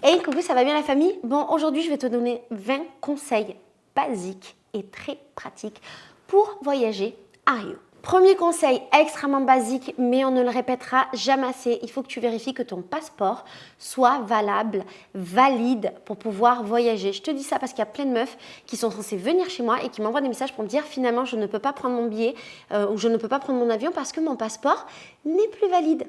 Hey coucou, ça va bien la famille? Bon, aujourd'hui je vais te donner 20 conseils basiques et très pratiques pour voyager à Rio. Premier conseil extrêmement basique, mais on ne le répétera jamais assez, il faut que tu vérifies que ton passeport soit valable, valide pour pouvoir voyager. Je te dis ça parce qu'il y a plein de meufs qui sont censées venir chez moi et qui m'envoient des messages pour me dire finalement je ne peux pas prendre mon billet ou je ne peux pas prendre mon avion parce que mon passeport n'est plus valide.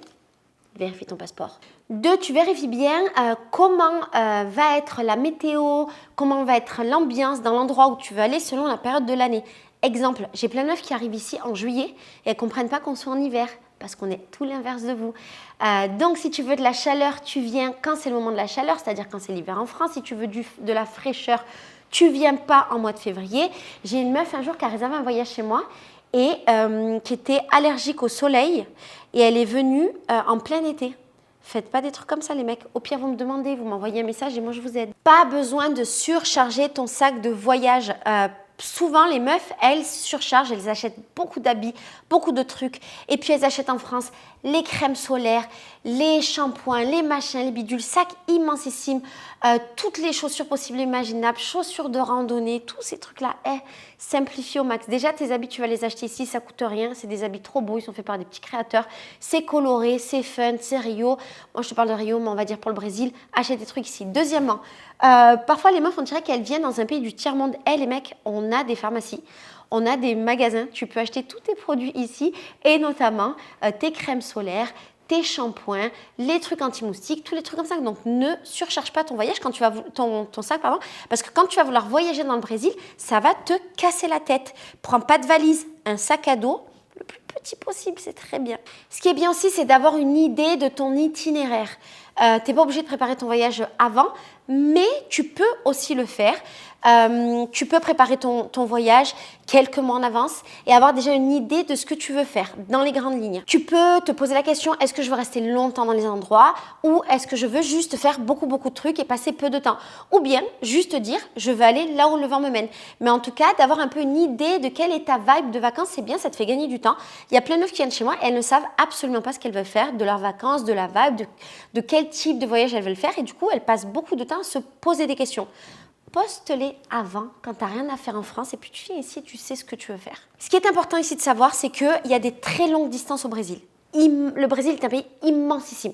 Vérifie ton passeport. 2, tu vérifies bien comment va être la météo, comment va être l'ambiance dans l'endroit où tu veux aller selon la période de l'année. Exemple, j'ai plein de meufs qui arrivent ici en juillet et elles ne comprennent pas qu'on soit en hiver parce qu'on est tout l'inverse de vous. Donc, si tu veux de la chaleur, tu viens quand c'est le moment de la chaleur, c'est-à-dire quand c'est l'hiver en France. Si tu veux de la fraîcheur, tu viens pas en mois de février. J'ai une meuf un jour qui a réservé un voyage chez moi et qui était allergique au soleil et elle est venue en plein été. Faites pas des trucs comme ça les mecs. Au pire, vous me demandez, vous m'envoyez un message et moi je vous aide. Pas besoin de surcharger ton sac de voyage. Souvent, les meufs, elles surchargent, elles achètent beaucoup d'habits, beaucoup de trucs. Et puis, elles achètent en France les crèmes solaires, les shampoings, les machins, les bidules, sacs immensissime, toutes les chaussures possibles et imaginables, chaussures de randonnée, tous ces trucs-là. Simplifie au max. Déjà, tes habits, tu vas les acheter ici, ça coûte rien. C'est des habits trop beaux, ils sont faits par des petits créateurs. C'est coloré, c'est fun, c'est Rio. Moi, je te parle de Rio, mais on va dire pour le Brésil, achète des trucs ici. Deuxièmement, parfois, les meufs, on dirait qu'elles viennent dans un pays du tiers-monde. Les mecs, on a des pharmacies, on a des magasins, tu peux acheter tous tes produits ici et notamment tes crèmes solaires, tes shampoings, les trucs anti-moustiques, tous les trucs comme ça. Donc, ne surcharge pas ton voyage quand tu vas ton sac, pardon, parce que quand tu vas vouloir voyager dans le Brésil, ça va te casser la tête. Prends pas de valise, un sac à dos, le plus petit possible, c'est très bien. Ce qui est bien aussi, c'est d'avoir une idée de ton itinéraire. Tu n'es pas obligé de préparer ton voyage avant, mais tu peux aussi le faire. Tu peux préparer ton voyage quelques mois en avance et avoir déjà une idée de ce que tu veux faire dans les grandes lignes. Tu peux te poser la question, est-ce que je veux rester longtemps dans les endroits ou est-ce que je veux juste faire beaucoup de trucs et passer peu de temps? Ou bien juste dire, je veux aller là où le vent me mène. Mais en tout cas, d'avoir un peu une idée de quelle est ta vibe de vacances, c'est bien, ça te fait gagner du temps. Il y a plein de meufs qui viennent chez moi et elles ne savent absolument pas ce qu'elles veulent faire de leurs vacances, de la vibe, de quel type de voyage elles veulent faire et du coup, elles passent beaucoup de temps à se poser des questions. Poste-les avant, quand tu n'as rien à faire en France, et puis tu viens ici et tu sais ce que tu veux faire. Ce qui est important ici de savoir, c'est qu'il y a des très longues distances au Brésil. Le Brésil est un pays immensissime.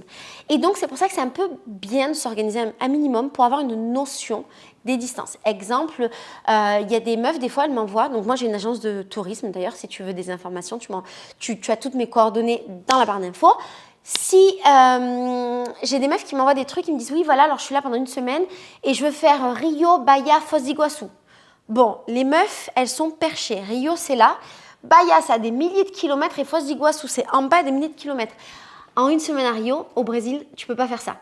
Et donc, c'est pour ça que c'est un peu bien de s'organiser un minimum pour avoir une notion des distances. Exemple, il y a des meufs, des fois, elles m'envoient. Donc, moi, j'ai une agence de tourisme. D'ailleurs, si tu veux des informations, tu as toutes mes coordonnées dans la barre d'infos. Si j'ai des meufs qui m'envoient des trucs, qui me disent oui, voilà, alors je suis là pendant une semaine et je veux faire Rio, Bahia, Foz d'Iguaçu. Bon, les meufs, elles sont perchées. Rio, c'est là. Bahia, ça a des milliers de kilomètres et Foz d'Iguaçu, c'est en bas des milliers de kilomètres. En une semaine à Rio, au Brésil, tu ne peux pas faire ça.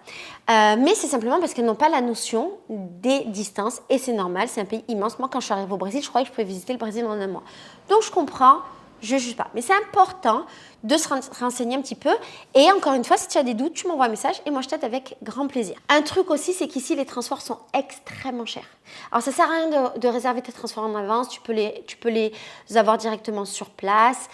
Mais c'est simplement parce qu'elles n'ont pas la notion des distances et c'est normal, c'est un pays immense. Moi, quand je suis arrivée au Brésil, je croyais que je pouvais visiter le Brésil en un mois. Donc, je comprends. Je ne juge pas. Mais c'est important de se renseigner un petit peu. Et encore une fois, si tu as des doutes, tu m'envoies un message et moi, je t'aide avec grand plaisir. Un truc aussi, c'est qu'ici, les transports sont extrêmement chers. Alors, ça ne sert à rien de réserver tes transports en avance. Tu peux les avoir directement sur place.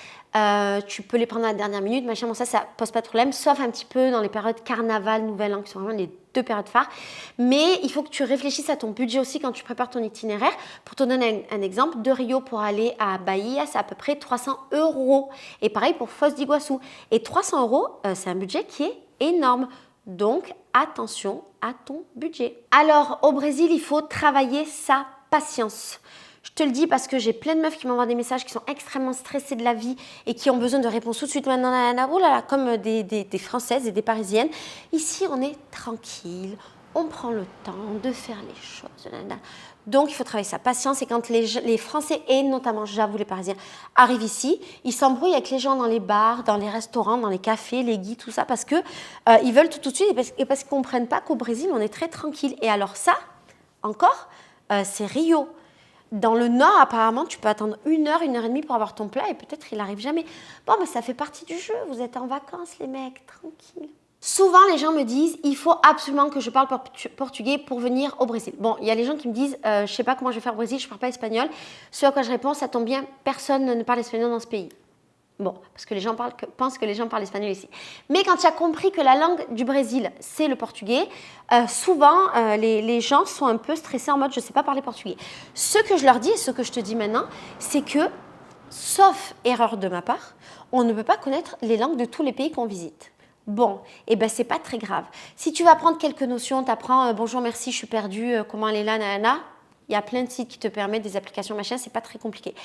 Tu peux les prendre à la dernière minute. Machin, bon, ça ne pose pas de problème. Sauf un petit peu dans les périodes carnaval, nouvel an, qui sont vraiment les 2 périodes phares. Mais il faut que tu réfléchisses à ton budget aussi quand tu prépares ton itinéraire. Pour te donner un exemple, de Rio pour aller à Bahia, c'est à peu près 300 €. Et pareil pour Foz d'Iguaçu. Et 300 €, c'est un budget qui est énorme. Donc, attention à ton budget. Alors, au Brésil, il faut travailler sa patience. Je te le dis parce que j'ai plein de meufs qui m'envoient des messages qui sont extrêmement stressées de la vie et qui ont besoin de réponses tout de suite maintenant, oh là là, comme des Françaises et des Parisiennes. Ici, on est tranquille, on prend le temps de faire les choses. Donc, il faut travailler sa patience. Et quand les Français et notamment, j'avoue, les Parisiens arrivent ici, ils s'embrouillent avec les gens dans les bars, dans les restaurants, dans les cafés, les guides, tout ça, parce que ils veulent tout de suite et parce qu'ils ne comprennent pas qu'au Brésil, on est très tranquille. Et alors ça, encore, c'est Rio. Dans le nord, apparemment, tu peux attendre 1 heure, 1 heure et demie pour avoir ton plat et peut-être il n'arrive jamais. Bon, mais ça fait partie du jeu. Vous êtes en vacances, les mecs, tranquille. Souvent, les gens me disent, il faut absolument que je parle portugais pour venir au Brésil. Bon, il y a les gens qui me disent, je ne sais pas comment je vais faire au Brésil, je ne parle pas espagnol. Ce à quoi je réponds, ça tombe bien, personne ne parle espagnol dans ce pays. Bon, parce que les gens pensent que les gens parlent espagnol ici. Mais quand tu as compris que la langue du Brésil, c'est le portugais, souvent, les gens sont un peu stressés en mode « je ne sais pas parler portugais ». Ce que je leur dis et ce que je te dis maintenant, c'est que, sauf erreur de ma part, on ne peut pas connaître les langues de tous les pays qu'on visite. Bon, et ben c'est pas très grave. Si tu vas apprendre quelques notions, tu apprends bonjour, merci, je suis perdue, comment elle est là, nanana ». Il y a plein de sites qui te permettent des applications machin, c'est pas très compliqué.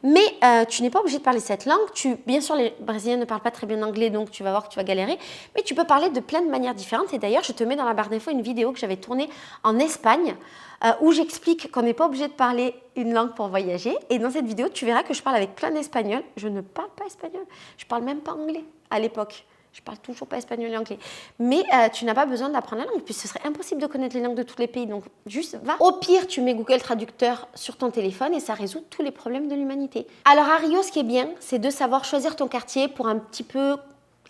Mais tu n'es pas obligé de parler cette langue. Bien sûr, les Brésiliens ne parlent pas très bien anglais, donc tu vas voir que tu vas galérer. Mais tu peux parler de plein de manières différentes. Et d'ailleurs, je te mets dans la barre d'infos une vidéo que j'avais tournée en Espagne où j'explique qu'on n'est pas obligé de parler une langue pour voyager. Et dans cette vidéo, tu verras que je parle avec plein d'espagnol. Je ne parle pas espagnol. Je parle même pas anglais à l'époque. Je parle toujours pas espagnol et anglais. Mais tu n'as pas besoin d'apprendre la langue, puis ce serait impossible de connaître les langues de tous les pays. Donc juste va. Au pire, tu mets Google Traducteur sur ton téléphone et ça résout tous les problèmes de l'humanité. Alors à Rio, ce qui est bien, c'est de savoir choisir ton quartier pour un petit peu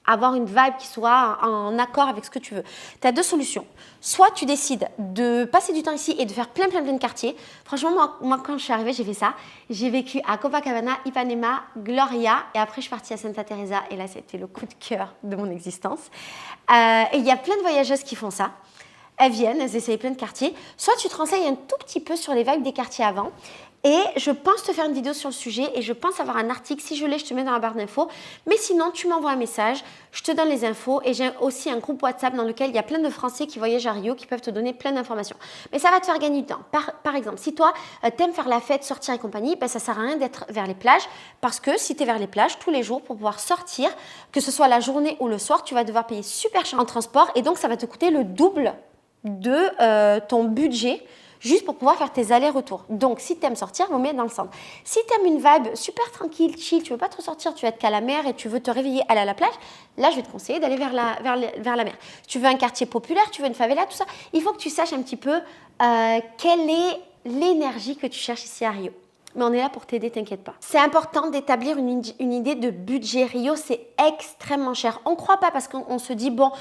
avoir une vibe qui soit en accord avec ce que tu veux. Tu as deux solutions. Soit tu décides de passer du temps ici et de faire plein de quartiers. Franchement, moi quand je suis arrivée, j'ai fait ça. J'ai vécu à Copacabana, Ipanema, Gloria et après je suis partie à Santa Teresa et là, c'était le coup de cœur de mon existence. Et il y a plein de voyageuses qui font ça. Elles viennent, elles essayent plein de quartiers. Soit tu te renseignes un tout petit peu sur les vibes des quartiers avant. Et je pense te faire une vidéo sur le sujet et je pense avoir un article. Si je l'ai, je te mets dans la barre d'infos. Mais sinon, tu m'envoies un message, je te donne les infos et j'ai aussi un groupe WhatsApp dans lequel il y a plein de Français qui voyagent à Rio qui peuvent te donner plein d'informations. Mais ça va te faire gagner du temps. Par exemple, si toi, t'aimes faire la fête, sortir et compagnie, ben, ça ne sert à rien d'être vers les plages parce que si tu es vers les plages tous les jours pour pouvoir sortir, que ce soit la journée ou le soir, tu vas devoir payer super cher en transport et donc ça va te coûter le double de ton budget juste pour pouvoir faire tes allers-retours. Donc, si tu aimes sortir, vaut mieux être dans le centre. Si tu aimes une vibe super tranquille, chill, tu veux pas trop sortir, tu vas être qu'à la mer et tu veux te réveiller, aller à la plage, là, je vais te conseiller d'aller vers la mer. Tu veux un quartier populaire, tu veux une favela, tout ça, il faut que tu saches un petit peu quelle est l'énergie que tu cherches ici à Rio. Mais on est là pour t'aider, t'inquiète pas. C'est important d'établir une idée de budget. Rio, c'est extrêmement cher. On ne croit pas parce qu'on se dit, bon,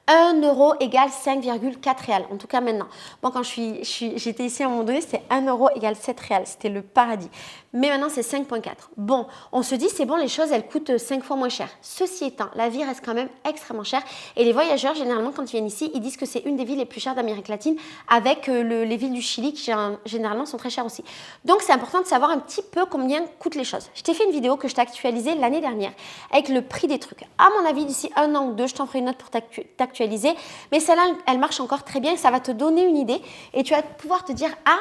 1 euro égale 5,4 réals. En tout cas, maintenant. Bon, quand j'étais ici à un moment donné, c'était 1 euro égale 7 réals. C'était le paradis. Mais maintenant, c'est 5,4. Bon, on se dit, c'est bon, les choses, elles coûtent 5 fois moins cher. Ceci étant, la vie reste quand même extrêmement chère. Et les voyageurs, généralement, quand ils viennent ici, ils disent que c'est une des villes les plus chères d'Amérique latine avec les villes du Chili qui, généralement, sont très chères aussi. Donc, c'est important de savoir un petit peu combien coûtent les choses. Je t'ai fait une vidéo que je t'ai actualisée l'année dernière avec le prix des trucs. À mon avis, d'ici 1 an ou 2, je t'en ferai une autre pour t'actualiser. Mais celle-là, elle marche encore très bien et ça va te donner une idée et tu vas pouvoir te dire « Ah,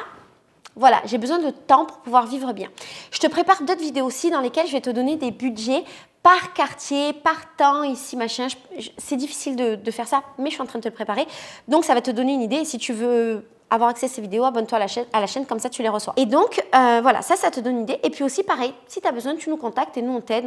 voilà, j'ai besoin de temps pour pouvoir vivre bien. » Je te prépare d'autres vidéos aussi dans lesquelles je vais te donner des budgets par quartier, par temps, ici, machin. C'est difficile de faire ça, mais je suis en train de te le préparer. Donc, ça va te donner une idée et si tu veux avoir accès à ces vidéos, abonne-toi à la chaîne, comme ça tu les reçois. Et donc, voilà, ça te donne une idée. Et puis aussi, pareil, si tu as besoin, tu nous contactes et nous, on t'aide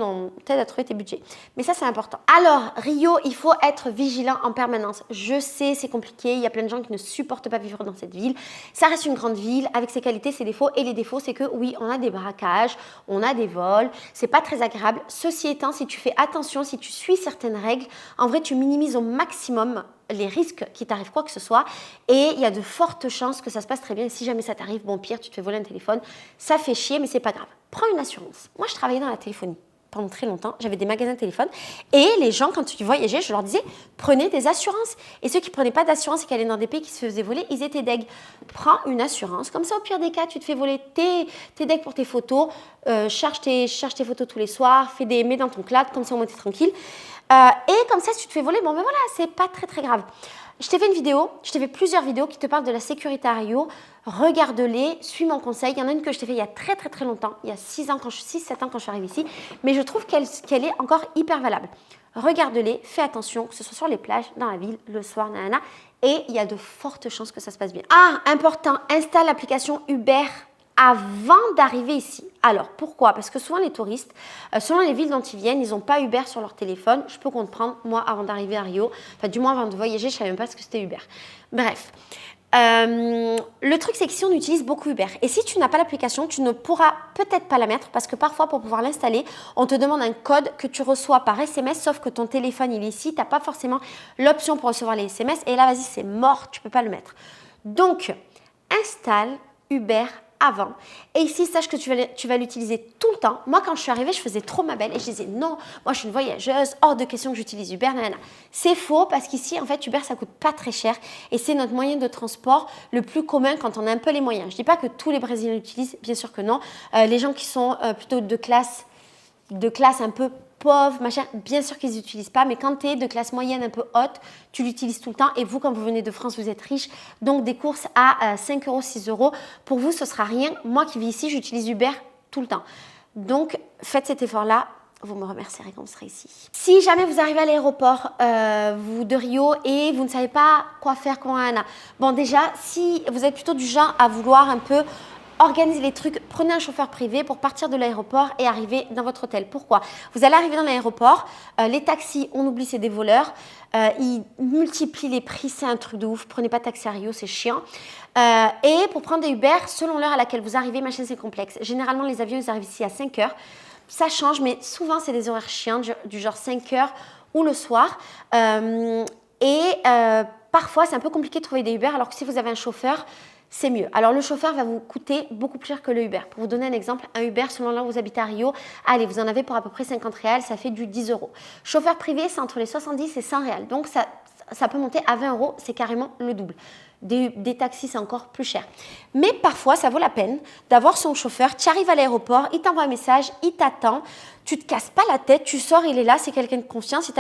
à trouver tes budgets. Mais ça, c'est important. Alors, Rio, il faut être vigilant en permanence. Je sais, c'est compliqué. Il y a plein de gens qui ne supportent pas vivre dans cette ville. Ça reste une grande ville avec ses qualités, ses défauts. Et les défauts, c'est que oui, on a des braquages, on a des vols. C'est pas très agréable. Ceci étant, si tu fais attention, si tu suis certaines règles, en vrai, tu minimises au maximum les risques qu'il t'arrive quoi que ce soit et il y a de fortes chances que ça se passe très bien. Et si jamais ça t'arrive, bon pire, tu te fais voler un téléphone, ça fait chier mais c'est pas grave. Prends une assurance. Moi je travaillais dans la téléphonie pendant très longtemps, j'avais des magasins de téléphone et les gens quand tu voyageais, je leur disais prenez des assurances et ceux qui prenaient pas d'assurance et qui allaient dans des pays qui se faisaient voler, ils étaient deg. Prends une assurance, comme ça au pire des cas tu te fais voler tes decks pour tes photos, charge tes photos tous les soirs, mets dans ton cloud, comme ça au moins t'es tranquille. Et comme ça, si tu te fais voler, bon ben voilà, c'est pas très grave. Je t'ai fait une vidéo, je t'ai fait plusieurs vidéos qui te parlent de la sécurité à Rio. Regarde-les, suis mon conseil. Il y en a une que je t'ai fait il y a très longtemps, il y a 6-7 ans quand je suis arrivée ici, mais je trouve qu'elle est encore hyper valable. Regarde-les, fais attention, que ce soit sur les plages, dans la ville, le soir, nanana, et il y a de fortes chances que ça se passe bien. Ah, important, installe l'application Uber avant d'arriver ici. Alors, pourquoi? Parce que souvent les touristes, selon les villes dont ils viennent, ils n'ont pas Uber sur leur téléphone. Je peux comprendre, moi, avant d'arriver à Rio, enfin du moins avant de voyager, je ne savais même pas ce que c'était Uber. Bref, le truc c'est que si on utilise beaucoup Uber, et si tu n'as pas l'application, tu ne pourras peut-être pas la mettre parce que parfois pour pouvoir l'installer, on te demande un code que tu reçois par SMS, sauf que ton téléphone il est ici, tu n'as pas forcément l'option pour recevoir les SMS, et là vas-y c'est mort, tu ne peux pas le mettre. Donc, installe Uber avant. Et ici, sache que tu vas l'utiliser tout le temps. Moi, quand je suis arrivée, je faisais trop ma belle et je disais non, moi je suis une voyageuse, hors de question que j'utilise Uber, nanana. C'est faux parce qu'ici, en fait, Uber, ça coûte pas très cher et c'est notre moyen de transport le plus commun quand on a un peu les moyens. Je dis pas que tous les Brésiliens l'utilisent, bien sûr que non. Les gens qui sont plutôt de classe un peu pauvre, machin, bien sûr qu'ils n'utilisent pas, mais quand tu es de classe moyenne un peu haute, tu l'utilises tout le temps. Et vous, quand vous venez de France, vous êtes riche. Donc, des courses à 5 euros, 6 euros, pour vous, ce sera rien. Moi qui vis ici, j'utilise Uber tout le temps. Donc, faites cet effort-là. Vous me remercierez quand vous serez ici. Si jamais vous arrivez à l'aéroport vous de Rio et vous ne savez pas quoi faire, comment Anna. Bon, déjà, si vous êtes plutôt du genre à vouloir un peu organisez les trucs, prenez un chauffeur privé pour partir de l'aéroport et arriver dans votre hôtel. Pourquoi? Vous allez arriver dans l'aéroport, les taxis, on oublie, c'est des voleurs, ils multiplient les prix, c'est un truc de ouf, prenez pas de taxi à Rio, c'est chiant. Et pour prendre des Uber, selon l'heure à laquelle vous arrivez, machin, c'est complexe. Généralement, les avions, ils arrivent ici à 5 heures. Ça change, mais souvent, c'est des horaires chiants, du genre 5 heures ou le soir. Parfois, c'est un peu compliqué de trouver des Uber, alors que si vous avez un chauffeur, c'est mieux. Alors, le chauffeur va vous coûter beaucoup plus cher que le Uber. Pour vous donner un exemple, un Uber, selon là où vous habitez à Rio, allez, vous en avez pour à peu près 50 réals, ça fait du 10 euros. Chauffeur privé, c'est entre les 70 et 100 réals. Donc, ça peut monter à 20 euros, c'est carrément le double. Des taxis, c'est encore plus cher. Mais parfois, ça vaut la peine d'avoir son chauffeur. Tu arrives à l'aéroport, il t'envoie un message, il t'attend. Tu te casses pas la tête, tu sors, il est là, c'est quelqu'un de confiance, il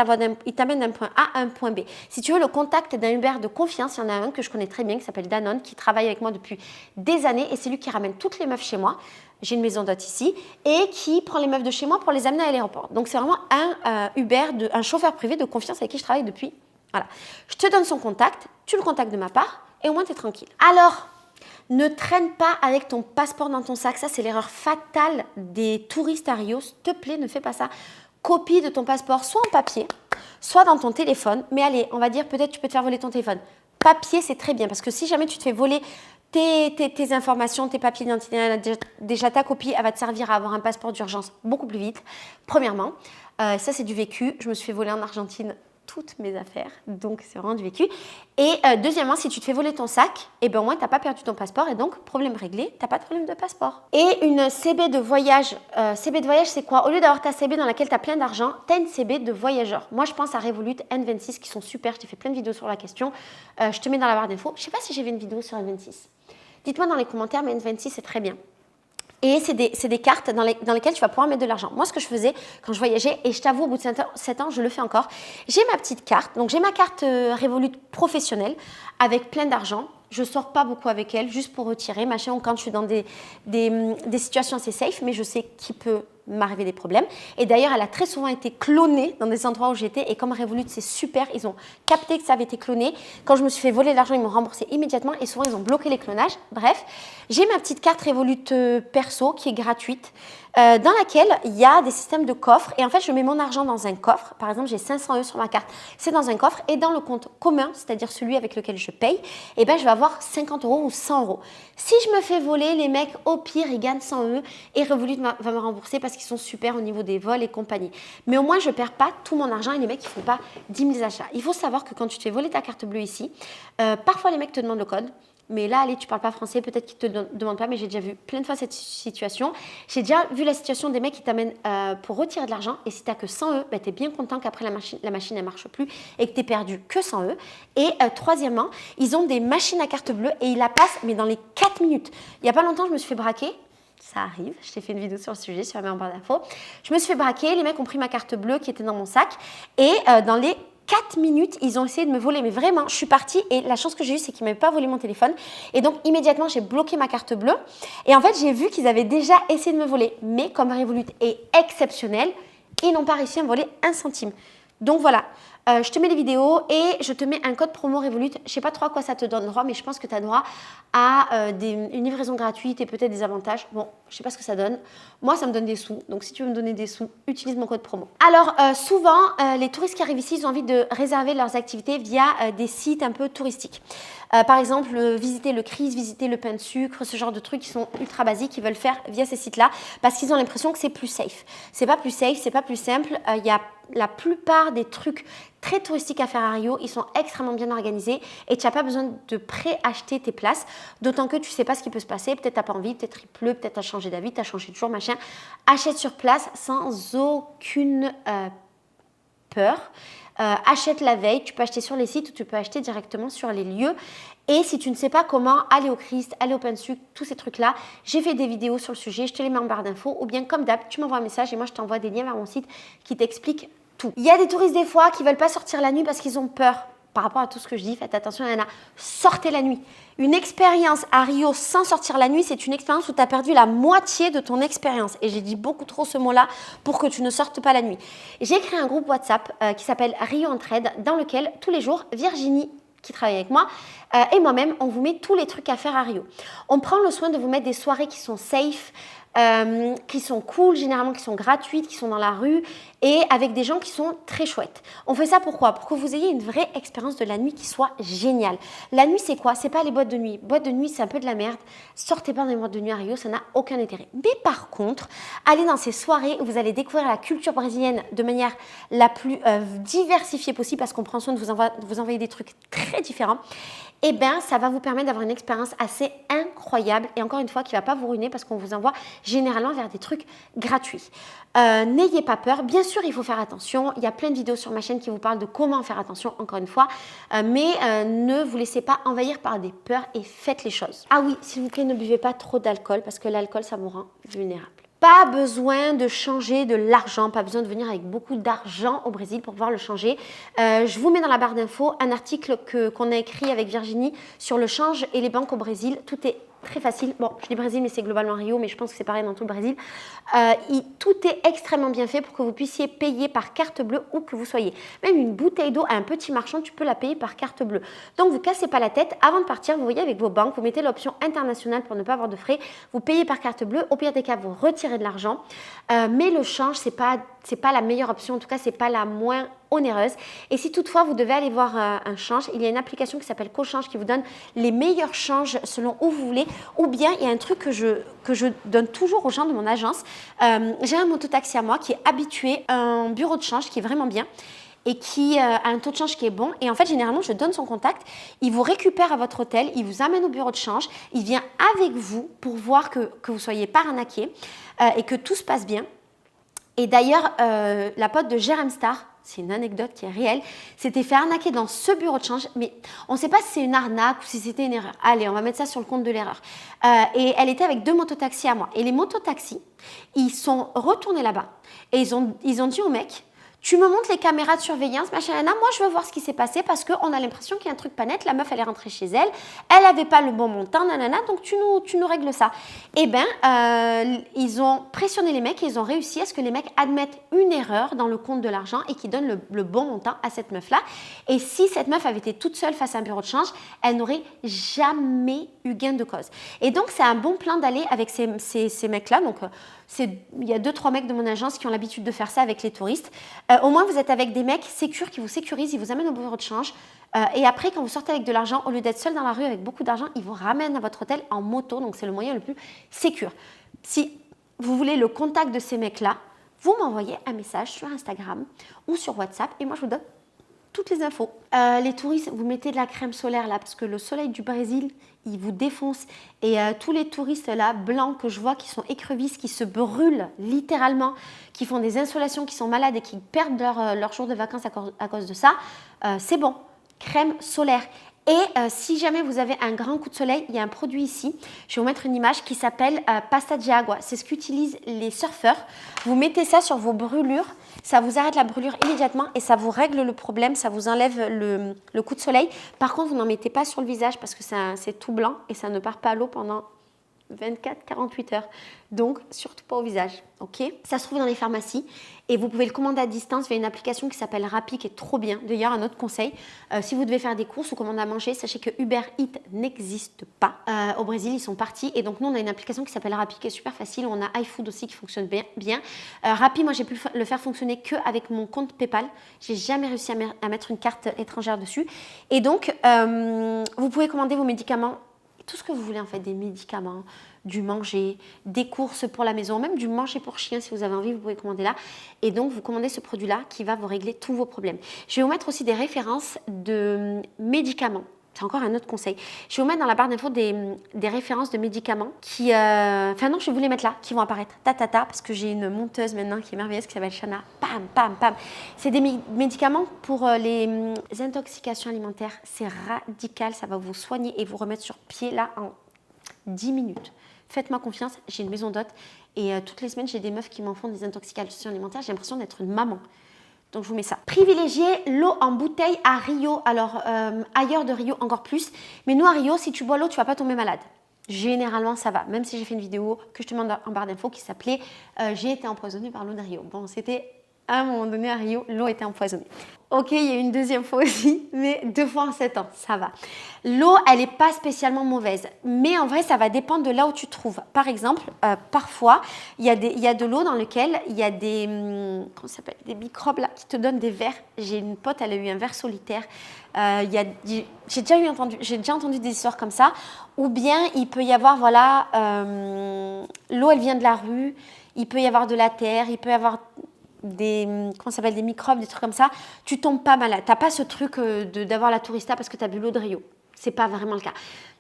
t'amène d'un point A à un point B. Si tu veux le contact d'un Uber de confiance, il y en a un que je connais très bien qui s'appelle Danone, qui travaille avec moi depuis des années et c'est lui qui ramène toutes les meufs chez moi. J'ai une maison d'hôte ici et qui prend les meufs de chez moi pour les amener à l'aéroport. Donc, c'est vraiment un un chauffeur privé de confiance avec qui je travaille depuis. Voilà. Je te donne son contact, tu le contactes de ma part et au moins tu es tranquille. Alors, ne traîne pas avec ton passeport dans ton sac. Ça, c'est l'erreur fatale des touristes à Rio. S'il te plaît, ne fais pas ça. Copie de ton passeport, soit en papier, soit dans ton téléphone. Mais allez, on va dire peut-être tu peux te faire voler ton téléphone. Papier, c'est très bien parce que si jamais tu te fais voler tes informations, tes papiers d'identité, déjà ta copie, elle va te servir à avoir un passeport d'urgence beaucoup plus vite. Premièrement, ça c'est du vécu. Je me suis fait voler en Argentine toutes mes affaires, donc c'est vraiment du vécu. Et deuxièmement, si tu te fais voler ton sac, et ben au moins tu n'as pas perdu ton passeport et donc problème réglé, tu n'as pas de problème de passeport. Et une CB de voyage, c'est quoi? Au lieu d'avoir ta CB dans laquelle tu as plein d'argent, tu as une CB de voyageur. Moi je pense à Revolut, N26 qui sont super, je t'ai fait plein de vidéos sur la question, je te mets dans la barre d'infos. Je ne sais pas si j'ai fait une vidéo sur N26. Dites-moi dans les commentaires, mais N26 c'est très bien. Et c'est des cartes dans lesquelles tu vas pouvoir mettre de l'argent. Moi, ce que je faisais quand je voyageais, et je t'avoue, au bout de 7 ans, je le fais encore, j'ai ma petite carte. Donc, j'ai ma carte Revolut professionnelle avec plein d'argent. Je ne sors pas beaucoup avec elle, juste pour retirer, machin, ou quand je suis dans des situations assez safe, mais je sais qu'il peut m'arriver des problèmes. Et d'ailleurs, elle a très souvent été clonée dans des endroits où j'étais. Et comme Revolut, c'est super, ils ont capté que ça avait été cloné. Quand je me suis fait voler l'argent, ils m'ont remboursé immédiatement. Et souvent, ils ont bloqué les clonages. Bref, j'ai ma petite carte Revolut perso qui est gratuite, dans laquelle il y a des systèmes de coffres. Et en fait, je mets mon argent dans un coffre. Par exemple, j'ai 500 € sur ma carte. C'est dans un coffre. Et dans le compte commun, c'est-à-dire celui avec lequel je paye, eh ben, je vais avoir 50 € ou 100 €. Si je me fais voler, les mecs, au pire, ils gagnent 100 € et Revolut va me rembourser parce qu'ils sont super au niveau des vols et compagnie. Mais au moins, je ne perds pas tout mon argent et les mecs, ils ne font pas 10 000 achats. Il faut savoir que quand tu te fais voler ta carte bleue ici, parfois les mecs te demandent le code. Mais là, allez, tu ne parles pas français, peut-être qu'ils ne te demandent pas, mais j'ai déjà vu plein de fois cette situation. J'ai déjà vu la situation des mecs qui t'amènent pour retirer de l'argent. Et si tu n'as que 100 €, ben, tu es bien content qu'après la machine ne marche plus et que tu aies perdu que 100 €. Et troisièmement, ils ont des machines à carte bleue et ils la passent, mais dans les 4 minutes. Il n'y a pas longtemps, je me suis fait braquer. Ça arrive, je t'ai fait une vidéo sur le sujet, sur la barre d'infos. Je me suis fait braquer, les mecs ont pris ma carte bleue qui était dans mon sac. Et dans les 4 minutes, ils ont essayé de me voler. Mais vraiment, je suis partie et la chance que j'ai eue, c'est qu'ils ne m'avaient pas volé mon téléphone. Et donc, immédiatement, j'ai bloqué ma carte bleue. Et en fait, j'ai vu qu'ils avaient déjà essayé de me voler. Mais comme Revolut est exceptionnel, ils n'ont pas réussi à me voler un centime. Donc voilà, je te mets les vidéos et je te mets un code promo Revolut. Je ne sais pas trop à quoi ça te donne droit, mais je pense que tu as droit à une livraison gratuite et peut-être des avantages. Bon, je ne sais pas ce que ça donne. Moi, ça me donne des sous. Donc, si tu veux me donner des sous, utilise mon code promo. Alors, souvent, les touristes qui arrivent ici, ils ont envie de réserver leurs activités via des sites un peu touristiques. Par exemple, visiter le CRIS, visiter le pain de sucre, ce genre de trucs qui sont ultra basiques, ils veulent faire via ces sites-là parce qu'ils ont l'impression que c'est plus safe. C'est pas plus safe, c'est pas plus simple. Il y a la plupart des trucs très touristique à faire à Rio. Ils sont extrêmement bien organisés et tu n'as pas besoin de pré-acheter tes places, d'autant que tu ne sais pas ce qui peut se passer. Peut-être tu n'as pas envie, peut-être il pleut, peut-être tu as changé d'avis, tu as changé de jour, machin. Achète sur place sans aucune peur. Achète la veille, tu peux acheter sur les sites ou tu peux acheter directement sur les lieux. Et si tu ne sais pas comment aller au Christ, aller au pain de sucre, tous ces trucs-là, j'ai fait des vidéos sur le sujet, je te les mets en barre d'infos. Ou bien comme d'hab, tu m'envoies un message et moi je t'envoie des liens vers mon site qui t'expliquent tout. Il y a des touristes des fois qui ne veulent pas sortir la nuit parce qu'ils ont peur. Par rapport à tout ce que je dis, faites attention, il y en a. Sortez la nuit. Une expérience à Rio sans sortir la nuit, c'est une expérience où tu as perdu la moitié de ton expérience. Et j'ai dit beaucoup trop ce mot-là pour que tu ne sortes pas la nuit. J'ai créé un groupe WhatsApp qui s'appelle Rio Entraide, dans lequel tous les jours, Virginie, qui travaille avec moi, et moi-même, on vous met tous les trucs à faire à Rio. On prend le soin de vous mettre des soirées qui sont safe, qui sont cool, généralement qui sont gratuites, qui sont dans la rue et avec des gens qui sont très chouettes. On fait ça pourquoi? Pour que vous ayez une vraie expérience de la nuit qui soit géniale. La nuit, c'est quoi? C'est pas les boîtes de nuit. Boîtes de nuit, c'est un peu de la merde. Sortez pas dans les boîtes de nuit à Rio, ça n'a aucun intérêt. Mais par contre, allez dans ces soirées où vous allez découvrir la culture brésilienne de manière la plus diversifiée possible parce qu'on prend soin de vous envoyer des trucs très différents. Eh bien, ça va vous permettre d'avoir une expérience assez incroyable et encore une fois, qui ne va pas vous ruiner parce qu'on vous envoie généralement vers des trucs gratuits. N'ayez pas peur. Bien sûr, il faut faire attention. Il y a plein de vidéos sur ma chaîne qui vous parlent de comment faire attention, encore une fois. Mais ne vous laissez pas envahir par des peurs et faites les choses. Ah oui, s'il vous plaît, ne buvez pas trop d'alcool parce que l'alcool, ça vous rend vulnérable. Pas besoin de changer de l'argent, pas besoin de venir avec beaucoup d'argent au Brésil pour pouvoir le changer. Je vous mets dans la barre d'infos un article qu'on a écrit avec Virginie sur le change et les banques au Brésil. Tout est très facile. Bon, je dis Brésil, mais c'est globalement Rio, mais je pense que c'est pareil dans tout le Brésil. Tout est extrêmement bien fait pour que vous puissiez payer par carte bleue où que vous soyez. Même une bouteille d'eau à un petit marchand, tu peux la payer par carte bleue. Donc, vous ne cassez pas la tête. Avant de partir, vous voyez avec vos banques, vous mettez l'option internationale pour ne pas avoir de frais. Vous payez par carte bleue. Au pire des cas, vous retirez de l'argent. Mais le change, c'est pas la meilleure option. En tout cas, c'est pas la moins onéreuse. Et si toutefois vous devez aller voir un change, il y a une application qui s'appelle CoChange qui vous donne les meilleurs changes selon où vous voulez. Ou bien il y a un truc que je donne toujours aux gens de mon agence. J'ai un mototaxi à moi qui est habitué à un bureau de change qui est vraiment bien et qui a un taux de change qui est bon. Et en fait, généralement, je donne son contact. Il vous récupère à votre hôtel, il vous amène au bureau de change, il vient avec vous pour voir que vous ne soyez pas arnaqué et que tout se passe bien. Et d'ailleurs, la pote de Jérém Star, c'est une anecdote qui est réelle, s'était fait arnaquer dans ce bureau de change, mais on ne sait pas si c'est une arnaque ou si c'était une erreur. Allez, on va mettre ça sur le compte de l'erreur. Et elle était avec 2 mototaxis à moi. Et les mototaxis, ils sont retournés là-bas et ils ont dit au mec, tu me montres les caméras de surveillance, machin, moi je veux voir ce qui s'est passé parce qu'on a l'impression qu'il y a un truc pas net, la meuf elle est rentrée chez elle, elle n'avait pas le bon montant, nanana, donc tu nous règles ça. Eh bien, ils ont pressionné les mecs et ils ont réussi à ce que les mecs admettent une erreur dans le compte de l'argent et qu'ils donnent le bon montant à cette meuf-là. Et si cette meuf avait été toute seule face à un bureau de change, elle n'aurait jamais eu gain de cause. Et donc c'est un bon plan d'aller avec ces mecs-là, donc il y a 2-3 mecs de mon agence qui ont l'habitude de faire ça avec les touristes. Au moins, vous êtes avec des mecs sécures qui vous sécurisent, ils vous amènent au bureau de change. Et après, quand vous sortez avec de l'argent, au lieu d'être seul dans la rue avec beaucoup d'argent, ils vous ramènent à votre hôtel en moto. Donc, c'est le moyen le plus sécure. Si vous voulez le contact de ces mecs-là, vous m'envoyez un message sur Instagram ou sur WhatsApp et moi, je vous donne toutes les infos. Les touristes, vous mettez de la crème solaire là parce que le soleil du Brésil, il vous défonce. Et tous les touristes là, blancs que je vois qui sont écrevisses, qui se brûlent littéralement, qui font des insolations, qui sont malades et qui perdent leur jour de vacances à cause de ça, c'est bon. Crème solaire. Et si jamais vous avez un grand coup de soleil, il y a un produit ici, je vais vous mettre une image qui s'appelle Pasta de Agua. C'est ce qu'utilisent les surfeurs. Vous mettez ça sur vos brûlures, ça vous arrête la brûlure immédiatement et ça vous règle le problème, ça vous enlève le coup de soleil. Par contre, vous n'en mettez pas sur le visage parce que c'est tout blanc et ça ne part pas à l'eau pendant 24-48 heures. Donc, surtout pas au visage, ok? Ça se trouve dans les pharmacies et vous pouvez le commander à distance via une application qui s'appelle Rappi qui est trop bien. D'ailleurs, un autre conseil, si vous devez faire des courses ou commander à manger, sachez que Uber Eats n'existe pas. Au Brésil, ils sont partis et donc nous, on a une application qui s'appelle Rappi qui est super facile. On a iFood aussi qui fonctionne bien. Rappi, moi, j'ai pu le faire fonctionner qu'avec mon compte PayPal. J'ai jamais réussi à mettre une carte étrangère dessus. Et donc, vous pouvez commander vos médicaments tout ce que vous voulez en fait, des médicaments, du manger, des courses pour la maison, même du manger pour chien si vous avez envie, vous pouvez commander là. Et donc vous commandez ce produit-là qui va vous régler tous vos problèmes. Je vais vous mettre aussi des références de médicaments. C'est encore un autre conseil. Je vais vous mettre dans la barre d'infos des références de médicaments qui... Enfin non, je vais vous les mettre là, qui vont apparaître. Parce que j'ai une monteuse maintenant qui est merveilleuse, qui s'appelle Shana. Pam, pam, pam. C'est des médicaments pour les intoxications alimentaires. C'est radical, ça va vous soigner et vous remettre sur pied là en 10 minutes. Faites-moi confiance, j'ai une maison d'hôtes et toutes les semaines, j'ai des meufs qui m'en font des intoxications alimentaires. J'ai l'impression d'être une maman. Donc, je vous mets ça. Privilégiez l'eau en bouteille à Rio. Alors, ailleurs de Rio, encore plus. Mais nous, à Rio, si tu bois l'eau, tu ne vas pas tomber malade. Généralement, ça va. Même si j'ai fait une vidéo que je te mets en barre d'infos qui s'appelait « J'ai été empoisonnée par l'eau de Rio ». Bon, c'était à un moment donné à Rio, l'eau était empoisonnée. Ok, il y a une deuxième fois aussi, mais 2 fois en 7 ans, ça va. L'eau, elle n'est pas spécialement mauvaise, mais en vrai, ça va dépendre de là où tu te trouves. Par exemple, parfois, il y a de l'eau dans laquelle il y a des microbes là, qui te donnent des vers. J'ai une pote, elle a eu un ver solitaire. J'ai déjà entendu des histoires comme ça. Ou bien, il peut y avoir, voilà, l'eau, elle vient de la rue, il peut y avoir de la terre, il peut y avoir des microbes, des trucs comme ça, tu tombes pas malade. Tu n'as pas ce truc d'avoir la tourista parce que tu as bu l'eau de Rio. Ce n'est pas vraiment le cas.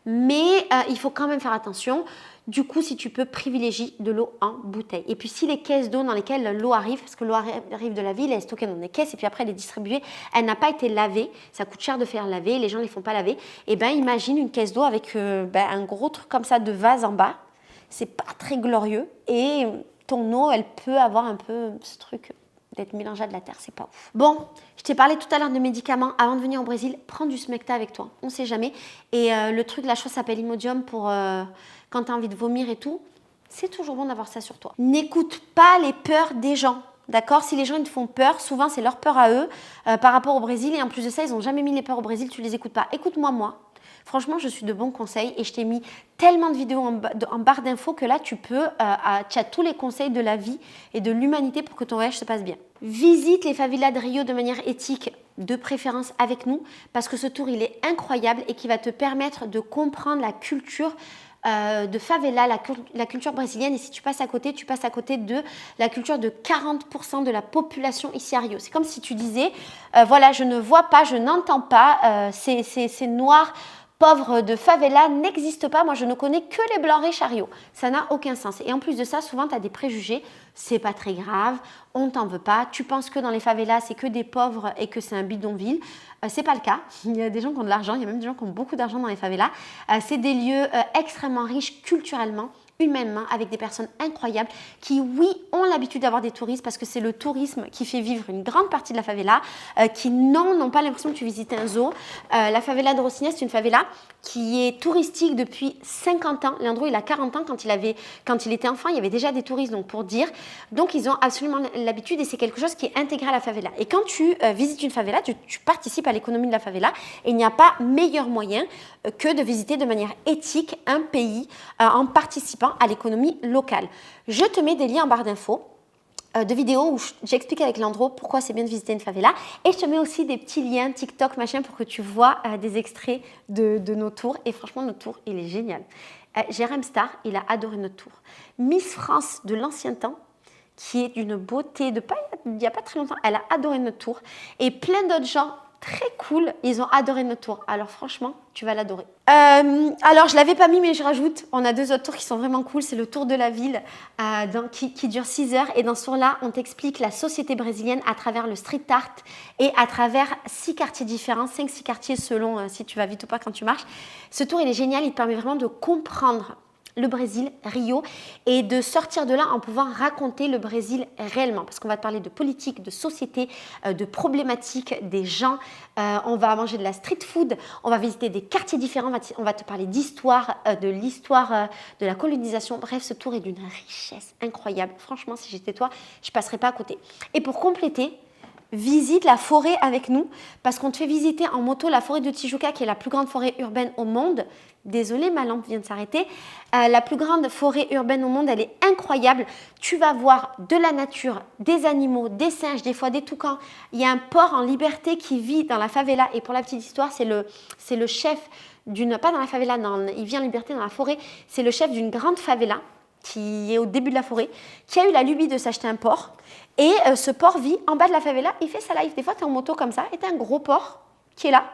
Mais il faut quand même faire attention. Du coup, si tu peux, privilégier de l'eau en bouteille. Et puis, si les caisses d'eau dans lesquelles l'eau arrive, parce que l'eau arrive de la ville, elle est stockée dans des caisses et puis après, elle est distribuée, elle n'a pas été lavée. Ça coûte cher de faire laver, les gens ne les font pas laver. Et bien, imagine une caisse d'eau avec un gros truc comme ça de vase en bas. C'est pas très glorieux et ton eau, elle peut avoir un peu ce truc d'être mélangée à de la terre, c'est pas ouf. Bon, je t'ai parlé tout à l'heure de médicaments. Avant de venir au Brésil, prends du Smecta avec toi. On sait jamais. Et le truc, la chose s'appelle Imodium pour quand tu as envie de vomir et tout. C'est toujours bon d'avoir ça sur toi. N'écoute pas les peurs des gens. D'accord? Si les gens ils te font peur, souvent c'est leur peur à eux par rapport au Brésil. Et en plus de ça, ils n'ont jamais mis les peurs au Brésil, tu les écoutes pas. Écoute-moi, moi. Franchement, je suis de bons conseils et je t'ai mis tellement de vidéos en barre d'infos que là, tu as tous les conseils de la vie et de l'humanité pour que ton voyage se passe bien. Visite les favelas de Rio de manière éthique, de préférence avec nous, parce que ce tour, il est incroyable et qui va te permettre de comprendre la culture de favela, la culture brésilienne. Et si tu passes à côté de la culture de 40% de la population ici à Rio. C'est comme si tu disais, voilà, je ne vois pas, je n'entends pas, ces noirs pauvres de favela n'existent pas. Moi, je ne connais que les blancs riches à Rio. Ça n'a aucun sens. Et en plus de ça, souvent, tu as des préjugés. C'est pas très grave, on t'en veut pas. Tu penses que dans les favelas, c'est que des pauvres et que c'est un bidonville. C'est pas le cas. Il y a des gens qui ont de l'argent. Il y a même des gens qui ont beaucoup d'argent dans les favelas. C'est des lieux extrêmement riches culturellement, humainement, avec des personnes incroyables qui, oui, ont l'habitude d'avoir des touristes parce que c'est le tourisme qui fait vivre une grande partie de la favela, qui n'ont pas l'impression que tu visites un zoo. La favela de Rocinha, c'est une favela qui est touristique depuis 50 ans. Leandro, il a 40 ans. Quand il était enfant, il y avait déjà des touristes, donc pour dire. Donc, ils ont absolument l'habitude et c'est quelque chose qui est intégré à la favela. Et quand tu visites une favela, tu participes à l'économie de la favela et il n'y a pas meilleur moyen que de visiter de manière éthique un pays en participant à l'économie locale. Je te mets des liens en barre d'infos de vidéos où j'explique avec Leandro pourquoi c'est bien de visiter une favela et je te mets aussi des petits liens TikTok machin pour que tu vois des extraits de nos tours et franchement notre tour il est génial. Jérém Star, il a adoré notre tour. Miss France de l'ancien temps qui est d'une beauté il n'y a pas très longtemps, elle a adoré notre tour et plein d'autres gens très cool, ils ont adoré notre tour. Alors franchement, tu vas l'adorer. Alors je l'avais pas mis mais je rajoute, on a 2 autres tours qui sont vraiment cool. C'est le tour de la ville qui dure 6 heures et dans ce tour-là, on t'explique la société brésilienne à travers le street art et à travers 6 quartiers différents, 5-6 quartiers selon si tu vas vite ou pas quand tu marches. Ce tour, il est génial, il te permet vraiment de comprendre le Brésil, Rio, et de sortir de là en pouvant raconter le Brésil réellement. Parce qu'on va te parler de politique, de société, de problématiques, des gens. On va manger de la street food, on va visiter des quartiers différents, on va te parler d'histoire, de l'histoire de la colonisation. Bref, ce tour est d'une richesse incroyable. Franchement, si j'étais toi, je ne passerais pas à côté. Et pour compléter, visite la forêt avec nous parce qu'on te fait visiter en moto la forêt de Tijuca qui est la plus grande forêt urbaine au monde. Désolée, ma lampe vient de s'arrêter. La plus grande forêt urbaine au monde, elle est incroyable. Tu vas voir de la nature, des animaux, des singes, des fois des toucans. Il y a un porc en liberté qui vit dans la favela et pour la petite histoire, c'est le chef pas dans la favela, il vit en liberté dans la forêt. C'est le chef d'une grande favela qui est au début de la forêt, qui a eu la lubie de s'acheter un porc. Et ce porc vit en bas de la favela, il fait sa life. Des fois, tu es en moto comme ça et tu as un gros porc qui est là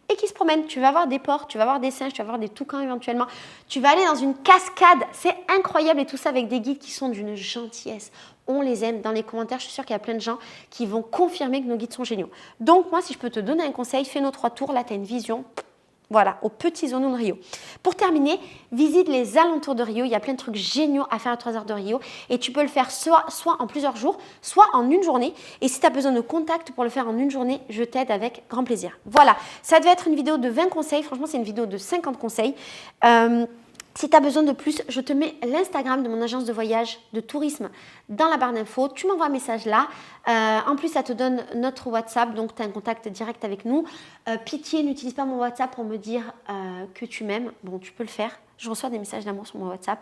et qui se promène. Tu vas voir des porcs, tu vas voir des singes, tu vas voir des toucans éventuellement. Tu vas aller dans une cascade. C'est incroyable et tout ça avec des guides qui sont d'une gentillesse. On les aime. Dans les commentaires, je suis sûre qu'il y a plein de gens qui vont confirmer que nos guides sont géniaux. Donc, moi, si je peux te donner un conseil, fais nos 3 tours. Là, tu as une vision. Voilà, aux petits zones de Rio. Pour terminer, visite les alentours de Rio. Il y a plein de trucs géniaux à faire à 3 heures de Rio. Et tu peux le faire soit en plusieurs jours, soit en une journée. Et si tu as besoin de contacts pour le faire en une journée, je t'aide avec grand plaisir. Voilà, ça devait être une vidéo de 20 conseils. Franchement, c'est une vidéo de 50 conseils. Si tu as besoin de plus, je te mets l'Instagram de mon agence de voyage de tourisme dans la barre d'infos. Tu m'envoies un message là. En plus, ça te donne notre WhatsApp, donc tu as un contact direct avec nous. Pitié, n'utilise pas mon WhatsApp pour me dire que tu m'aimes. Bon, tu peux le faire. Je reçois des messages d'amour sur mon WhatsApp,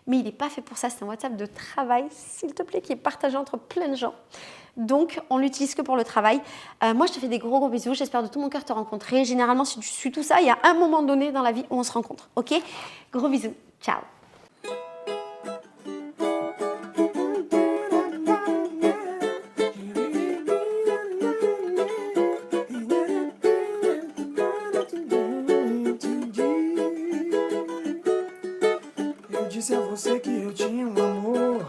mais il n'est pas fait pour ça. C'est un WhatsApp de travail, s'il te plaît, qui est partagé entre plein de gens. Donc, on l'utilise que pour le travail. Moi, je te fais des gros bisous. J'espère de tout mon cœur te rencontrer. Généralement, si tu suis tout ça, il y a un moment donné dans la vie où on se rencontre. Ok? Gros bisous. Ciao. Eu disse a você que eu tinha amor.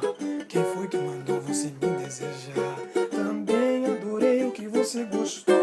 Quem foi que mandou você me desejar? Também adorei o que você gostou.